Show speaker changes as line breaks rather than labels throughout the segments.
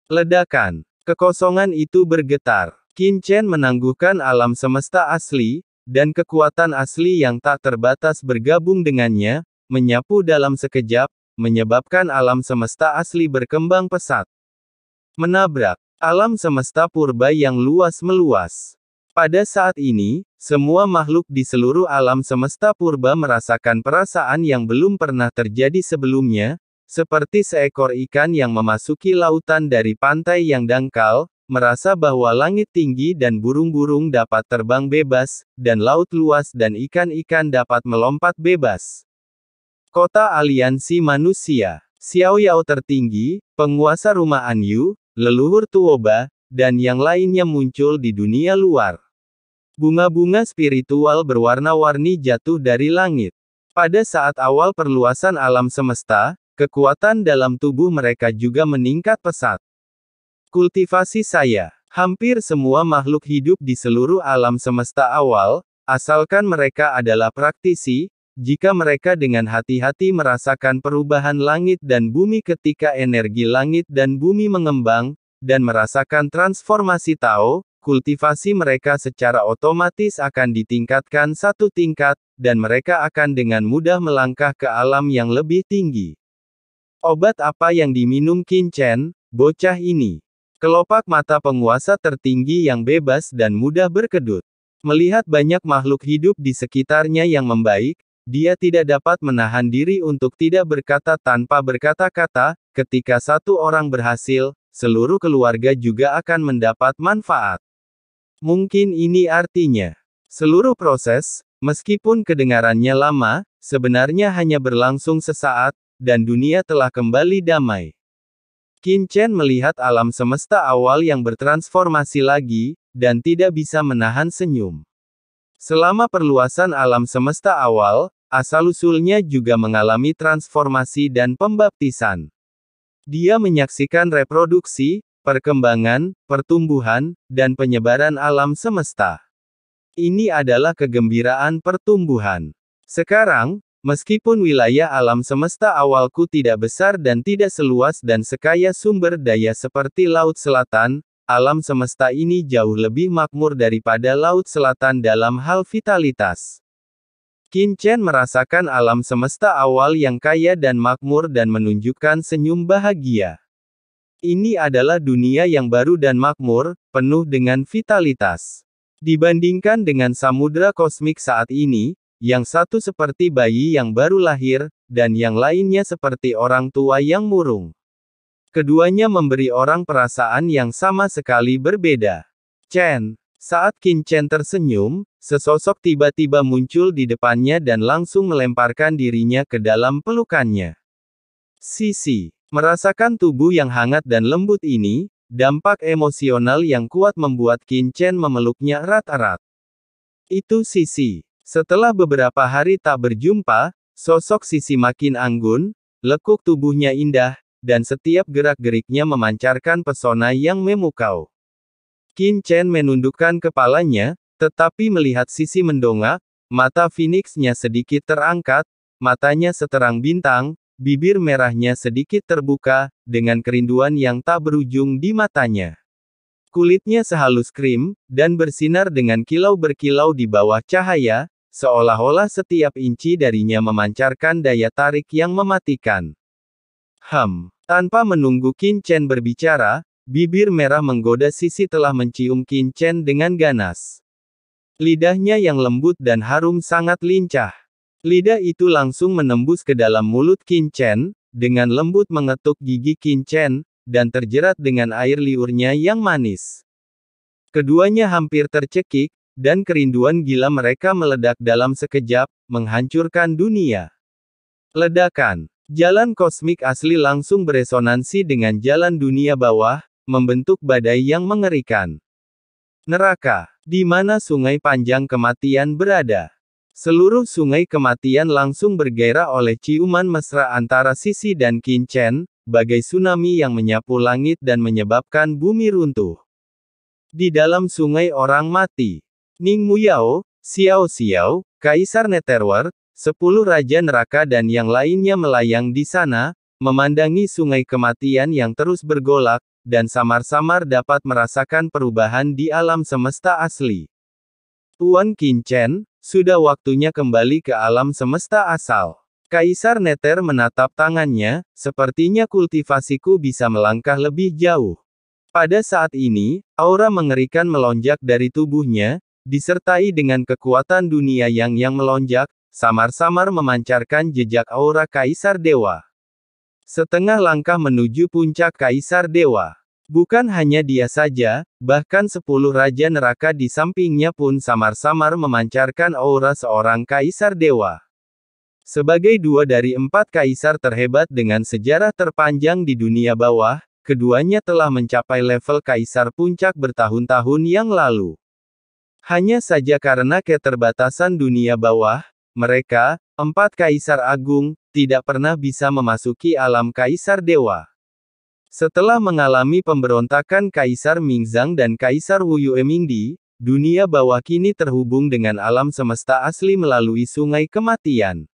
Ledakan. Kekosongan itu bergetar. Qin Chen menangguhkan alam semesta asli, dan kekuatan asli yang tak terbatas bergabung dengannya, menyapu dalam sekejap, menyebabkan alam semesta asli berkembang pesat. Menabrak alam semesta purba yang luas meluas. Pada saat ini, semua makhluk di seluruh alam semesta purba merasakan perasaan yang belum pernah terjadi sebelumnya, seperti seekor ikan yang memasuki lautan dari pantai yang dangkal, merasa bahwa langit tinggi dan burung-burung dapat terbang bebas, dan laut luas dan ikan-ikan dapat melompat bebas. Kota Aliansi Manusia. Xiao Yao tertinggi, penguasa rumah Anyu, leluhur Tuoba, dan yang lainnya muncul di dunia luar. Bunga-bunga spiritual berwarna-warni jatuh dari langit. Pada saat awal perluasan alam semesta, kekuatan dalam tubuh mereka juga meningkat pesat. Kultivasi saya. Hampir semua makhluk hidup di seluruh alam semesta awal, asalkan mereka adalah praktisi, jika mereka dengan hati-hati merasakan perubahan langit dan bumi ketika energi langit dan bumi mengembang, dan merasakan transformasi Tao, kultivasi mereka secara otomatis akan ditingkatkan satu tingkat, dan mereka akan dengan mudah melangkah ke alam yang lebih tinggi. Obat apa yang diminum Qin Chen, bocah ini? Kelopak mata penguasa tertinggi yang bebas dan mudah berkedut. Melihat banyak makhluk hidup di sekitarnya yang membaik, dia tidak dapat menahan diri untuk tidak berkata tanpa berkata-kata, ketika satu orang berhasil, seluruh keluarga juga akan mendapat manfaat. Mungkin ini artinya, seluruh proses, meskipun kedengarannya lama, sebenarnya hanya berlangsung sesaat, dan dunia telah kembali damai. Qin Chen melihat alam semesta awal yang bertransformasi lagi, dan tidak bisa menahan senyum. Selama perluasan alam semesta awal, asal-usulnya juga mengalami transformasi dan pembaptisan. Dia menyaksikan reproduksi, perkembangan, pertumbuhan, dan penyebaran alam semesta. Ini adalah kegembiraan pertumbuhan. Sekarang, meskipun wilayah alam semesta awalku tidak besar dan tidak seluas dan sekaya sumber daya seperti Laut Selatan, alam semesta ini jauh lebih makmur daripada Laut Selatan dalam hal vitalitas. Qin Chen merasakan alam semesta awal yang kaya dan makmur dan menunjukkan senyum bahagia. Ini adalah dunia yang baru dan makmur, penuh dengan vitalitas. Dibandingkan dengan samudra kosmik saat ini, yang satu seperti bayi yang baru lahir, dan yang lainnya seperti orang tua yang murung. Keduanya memberi orang perasaan yang sama sekali berbeda. Chen. Saat Qin Chen tersenyum, sesosok tiba-tiba muncul di depannya dan langsung melemparkan dirinya ke dalam pelukannya. Sisi. Merasakan tubuh yang hangat dan lembut ini, dampak emosional yang kuat membuat Qin Chen memeluknya erat-erat. Itu Sisi. Setelah beberapa hari tak berjumpa, sosok Sisi makin anggun, lekuk tubuhnya indah, dan setiap gerak-geriknya memancarkan pesona yang memukau. Qin Chen menundukkan kepalanya, tetapi melihat Sisi mendongak, mata Phoenix-nya sedikit terangkat, matanya seterang bintang, bibir merahnya sedikit terbuka, dengan kerinduan yang tak berujung di matanya. Kulitnya sehalus krim, dan bersinar dengan kilau berkilau di bawah cahaya, seolah-olah setiap inci darinya memancarkan daya tarik yang mematikan. Tanpa menunggu Qin Chen berbicara, bibir merah menggoda Sisi telah mencium Qin Chen dengan ganas. Lidahnya yang lembut dan harum sangat lincah. Lidah itu langsung menembus ke dalam mulut Qin Chen, dengan lembut mengetuk gigi Qin Chen, dan terjerat dengan air liurnya yang manis. Keduanya hampir tercekik, dan kerinduan gila mereka meledak dalam sekejap, menghancurkan dunia. Ledakan. Jalan kosmik asli langsung beresonansi dengan jalan dunia bawah, membentuk badai yang mengerikan. Neraka. Di mana sungai panjang kematian berada? Seluruh sungai kematian langsung bergairah oleh ciuman mesra antara Sisi dan Qin Chen, bagai tsunami yang menyapu langit dan menyebabkan bumi runtuh. Di dalam sungai orang mati. Ning Muyao, Xiao Xiao, Kaisar Netherworld, 10 Raja Neraka dan yang lainnya melayang di sana, memandangi sungai kematian yang terus bergolak, dan samar-samar dapat merasakan perubahan di alam semesta asli. Tuan Qin Chen, sudah waktunya kembali ke alam semesta asal. Kaisar Nether menatap tangannya, sepertinya kultivasiku bisa melangkah lebih jauh. Pada saat ini, aura mengerikan melonjak dari tubuhnya, disertai dengan kekuatan dunia yang melonjak, samar-samar memancarkan jejak aura Kaisar Dewa. Setengah langkah menuju puncak Kaisar Dewa. Bukan hanya dia saja, bahkan 10 Raja Neraka di sampingnya pun samar-samar memancarkan aura seorang Kaisar Dewa. Sebagai 2 dari 4 kaisar terhebat dengan sejarah terpanjang di dunia bawah, keduanya telah mencapai level kaisar puncak bertahun-tahun yang lalu. Hanya saja karena keterbatasan dunia bawah, mereka, 4 kaisar agung, tidak pernah bisa memasuki alam Kaisar Dewa. Setelah mengalami pemberontakan Kaisar Mingzang dan Kaisar Wu Yuemingdi, dunia bawah kini terhubung dengan alam semesta asli melalui sungai kematian.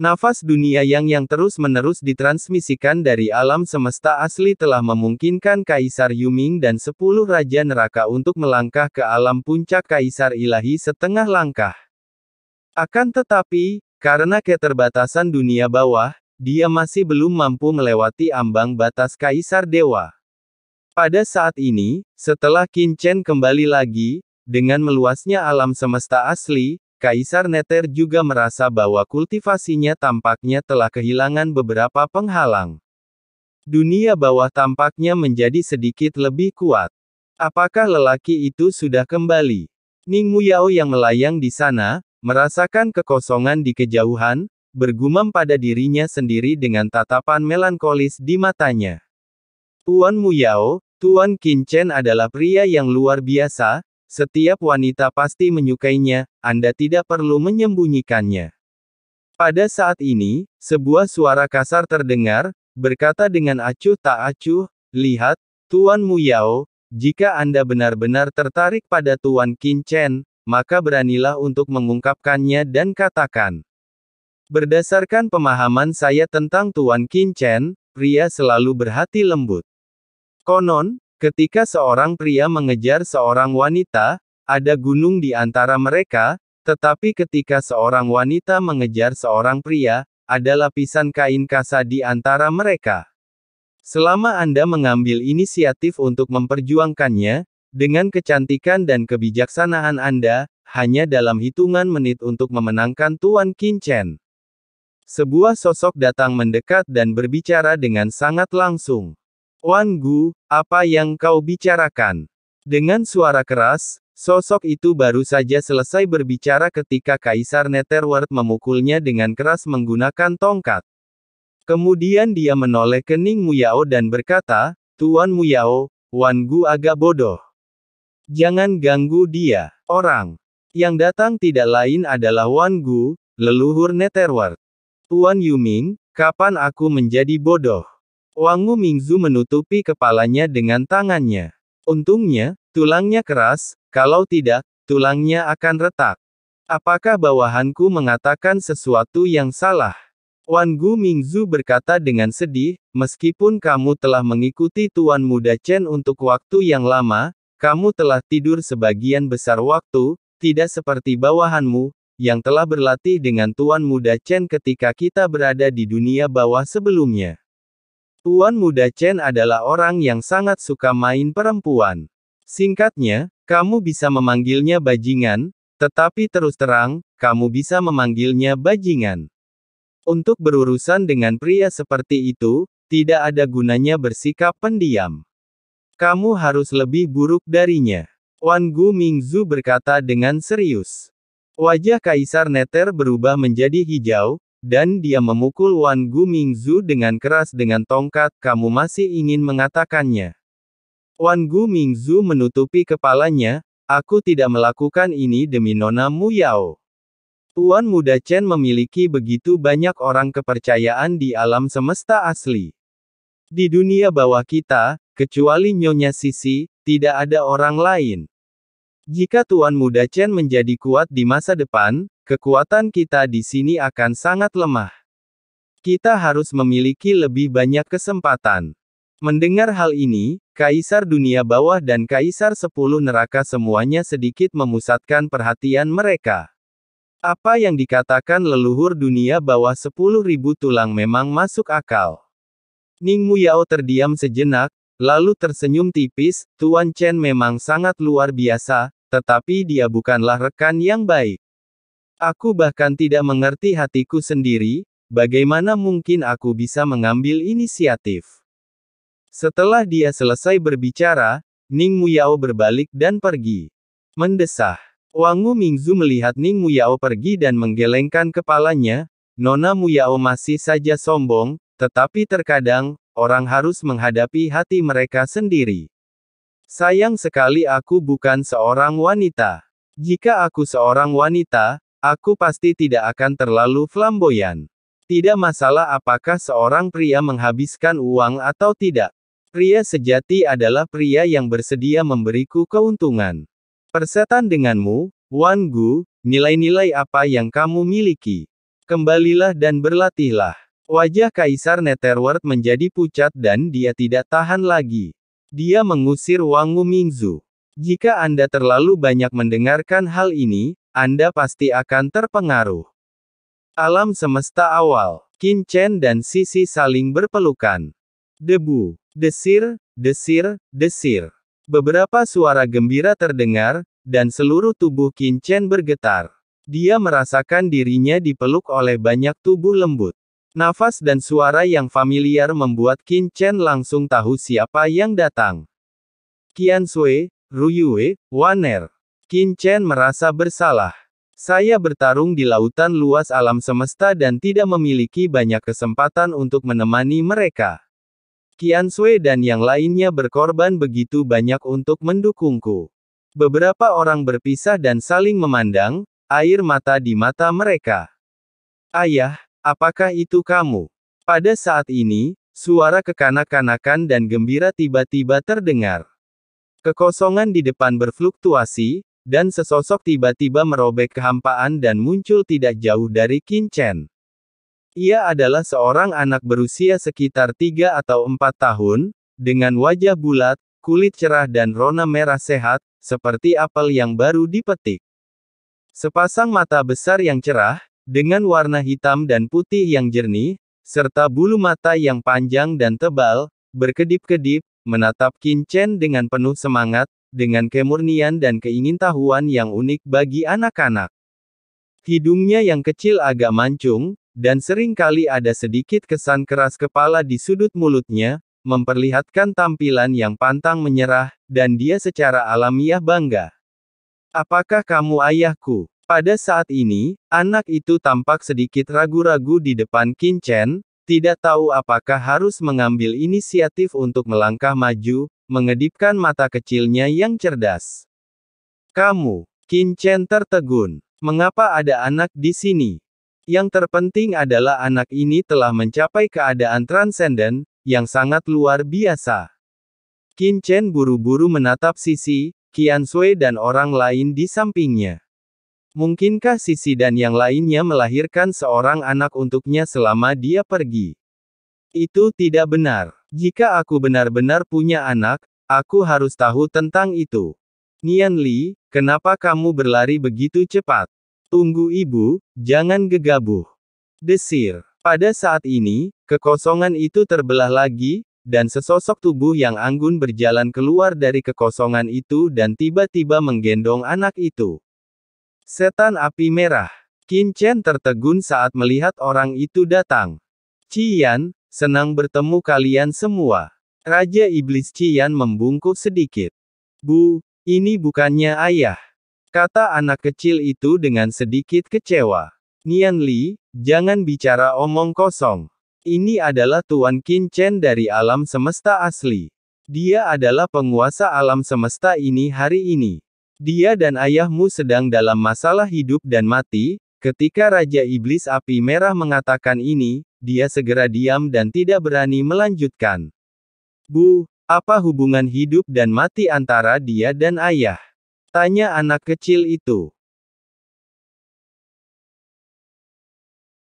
Nafas dunia yang terus-menerus ditransmisikan dari alam semesta asli telah memungkinkan Kaisar Yuming dan 10 Raja Neraka untuk melangkah ke alam puncak Kaisar Ilahi setengah langkah. Akan tetapi, karena keterbatasan dunia bawah, dia masih belum mampu melewati ambang batas Kaisar Dewa. Pada saat ini, setelah Qin Chen kembali lagi, dengan meluasnya alam semesta asli, Kaisar Nether juga merasa bahwa kultivasinya tampaknya telah kehilangan beberapa penghalang. Dunia bawah tampaknya menjadi sedikit lebih kuat. Apakah lelaki itu sudah kembali? Ning Muyao yang melayang di sana, merasakan kekosongan di kejauhan, bergumam pada dirinya sendiri dengan tatapan melankolis di matanya. Tuan Muyao, Tuan Qin Chen adalah pria yang luar biasa. Setiap wanita pasti menyukainya, Anda tidak perlu menyembunyikannya. Pada saat ini, sebuah suara kasar terdengar, berkata dengan acuh tak acuh, lihat, Tuan Muyao, jika Anda benar-benar tertarik pada Tuan Qin Chen, maka beranilah untuk mengungkapkannya dan katakan. Berdasarkan pemahaman saya tentang Tuan Qin Chen, pria selalu berhati lembut. Konon, ketika seorang pria mengejar seorang wanita, ada gunung di antara mereka, tetapi ketika seorang wanita mengejar seorang pria, ada lapisan kain kasa di antara mereka. Selama Anda mengambil inisiatif untuk memperjuangkannya, dengan kecantikan dan kebijaksanaan Anda, hanya dalam hitungan menit untuk memenangkan Tuan Qin Chen. Sebuah sosok datang mendekat dan berbicara dengan sangat langsung. Wan Gu, apa yang kau bicarakan? Dengan suara keras, sosok itu baru saja selesai berbicara ketika Kaisar Netherworld memukulnya dengan keras menggunakan tongkat. Kemudian dia menoleh ke Ning Muyao dan berkata, Tuan Muyao, Wan Gu agak bodoh. Jangan ganggu dia. Orang yang datang tidak lain adalah Wan Gu, leluhur Netherworld. Tuan Yuming, kapan aku menjadi bodoh? Wangu Mingzu menutupi kepalanya dengan tangannya. Untungnya, tulangnya keras, kalau tidak, tulangnya akan retak. Apakah bawahanku mengatakan sesuatu yang salah? Wan Gu Mingzu berkata dengan sedih, meskipun kamu telah mengikuti Tuan Muda Chen untuk waktu yang lama, kamu telah tidur sebagian besar waktu, tidak seperti bawahanmu, yang telah berlatih dengan Tuan Muda Chen ketika kita berada di dunia bawah sebelumnya. Tuan Muda Chen adalah orang yang sangat suka main perempuan. Singkatnya, kamu bisa memanggilnya bajingan, tetapi terus terang, kamu bisa memanggilnya bajingan. Untuk berurusan dengan pria seperti itu, tidak ada gunanya bersikap pendiam. Kamu harus lebih buruk darinya. Wan Gu Mingzu berkata dengan serius. Wajah Kaisar Nether berubah menjadi hijau, dan dia memukul Wan Gu Mingzu dengan keras dengan tongkat, kamu masih ingin mengatakannya. Wan Gu Mingzu menutupi kepalanya, aku tidak melakukan ini demi Nona Muyao. Tuan Muda Chen memiliki begitu banyak orang kepercayaan di alam semesta asli. Di dunia bawah kita, kecuali Nyonya Sisi, tidak ada orang lain. Jika Tuan Muda Chen menjadi kuat di masa depan, kekuatan kita di sini akan sangat lemah. Kita harus memiliki lebih banyak kesempatan. Mendengar hal ini, Kaisar Dunia Bawah dan Kaisar 10 Neraka semuanya sedikit memusatkan perhatian mereka. Apa yang dikatakan leluhur dunia bawah 10.000 tulang memang masuk akal. Ning Muyao terdiam sejenak, lalu tersenyum tipis. Tuan Chen memang sangat luar biasa, tetapi dia bukanlah rekan yang baik. Aku bahkan tidak mengerti hatiku sendiri, bagaimana mungkin aku bisa mengambil inisiatif. Setelah dia selesai berbicara, Ning Muyao berbalik dan pergi. Mendesah. Wangu Mingzu melihat Ning Muyao pergi dan menggelengkan kepalanya. Nona Muyao masih saja sombong, tetapi terkadang, orang harus menghadapi hati mereka sendiri. Sayang sekali aku bukan seorang wanita. Jika aku seorang wanita, aku pasti tidak akan terlalu flamboyan. Tidak masalah apakah seorang pria menghabiskan uang atau tidak. Pria sejati adalah pria yang bersedia memberiku keuntungan. Persetan denganmu, Wan Gu, nilai-nilai apa yang kamu miliki. Kembalilah dan berlatihlah. Wajah Kaisar Netherworld menjadi pucat dan dia tidak tahan lagi. Dia mengusir Wangu Mingzu. Jika Anda terlalu banyak mendengarkan hal ini, Anda pasti akan terpengaruh. Alam semesta awal. Qin Chen dan Sisi saling berpelukan. Debu. Desir, desir, desir. Beberapa suara gembira terdengar, dan seluruh tubuh Qin Chen bergetar. Dia merasakan dirinya dipeluk oleh banyak tubuh lembut. Nafas dan suara yang familiar membuat Qin Chen langsung tahu siapa yang datang. Qian Sui, Ruyue, Waner. Qin Chen merasa bersalah. Saya bertarung di lautan luas alam semesta dan tidak memiliki banyak kesempatan untuk menemani mereka. Qian Sui dan yang lainnya berkorban begitu banyak untuk mendukungku. Beberapa orang berpisah dan saling memandang, air mata di mata mereka. Ayah, apakah itu kamu? Pada saat ini, suara kekanak-kanakan dan gembira tiba-tiba terdengar. Kekosongan di depan berfluktuasi, dan sesosok tiba-tiba merobek kehampaan dan muncul tidak jauh dari Qin Chen. Ia adalah seorang anak berusia sekitar 3 atau 4 tahun, dengan wajah bulat, kulit cerah dan rona merah sehat, seperti apel yang baru dipetik. Sepasang mata besar yang cerah, dengan warna hitam dan putih yang jernih, serta bulu mata yang panjang dan tebal, berkedip-kedip, menatap Qin Chen dengan penuh semangat, dengan kemurnian dan keingintahuan yang unik bagi anak-anak. Hidungnya yang kecil agak mancung, dan sering kali ada sedikit kesan keras kepala di sudut mulutnya, memperlihatkan tampilan yang pantang menyerah, dan dia secara alamiah bangga. Apakah kamu ayahku? Pada saat ini, anak itu tampak sedikit ragu-ragu di depan Qin Chen, tidak tahu apakah harus mengambil inisiatif untuk melangkah maju, mengedipkan mata kecilnya yang cerdas. Kamu, Qin Chen tertegun. Mengapa ada anak di sini? Yang terpenting adalah anak ini telah mencapai keadaan transenden, yang sangat luar biasa. Qin Chen buru-buru menatap Sisi, Qian Sui dan orang lain di sampingnya. Mungkinkah Sisi dan yang lainnya melahirkan seorang anak untuknya selama dia pergi? Itu tidak benar. Jika aku benar-benar punya anak, aku harus tahu tentang itu. Nian Li, kenapa kamu berlari begitu cepat? Tunggu ibu, jangan gegabah. Desir. Pada saat ini, kekosongan itu terbelah lagi, dan sesosok tubuh yang anggun berjalan keluar dari kekosongan itu dan tiba-tiba menggendong anak itu. Setan api merah. Qin Chen tertegun saat melihat orang itu datang. Qian, senang bertemu kalian semua. Raja Iblis Qian membungkuk sedikit. Bu, ini bukannya ayah. Kata anak kecil itu dengan sedikit kecewa. Nian Li, jangan bicara omong kosong. Ini adalah Tuan Qin Chen dari alam semesta asli. Dia adalah penguasa alam semesta ini hari ini. Dia dan ayahmu sedang dalam masalah hidup dan mati. Ketika Raja Iblis Api Merah mengatakan ini, dia segera diam dan tidak berani melanjutkan. Bu, apa hubungan hidup dan mati antara dia dan ayah? Tanya anak kecil itu.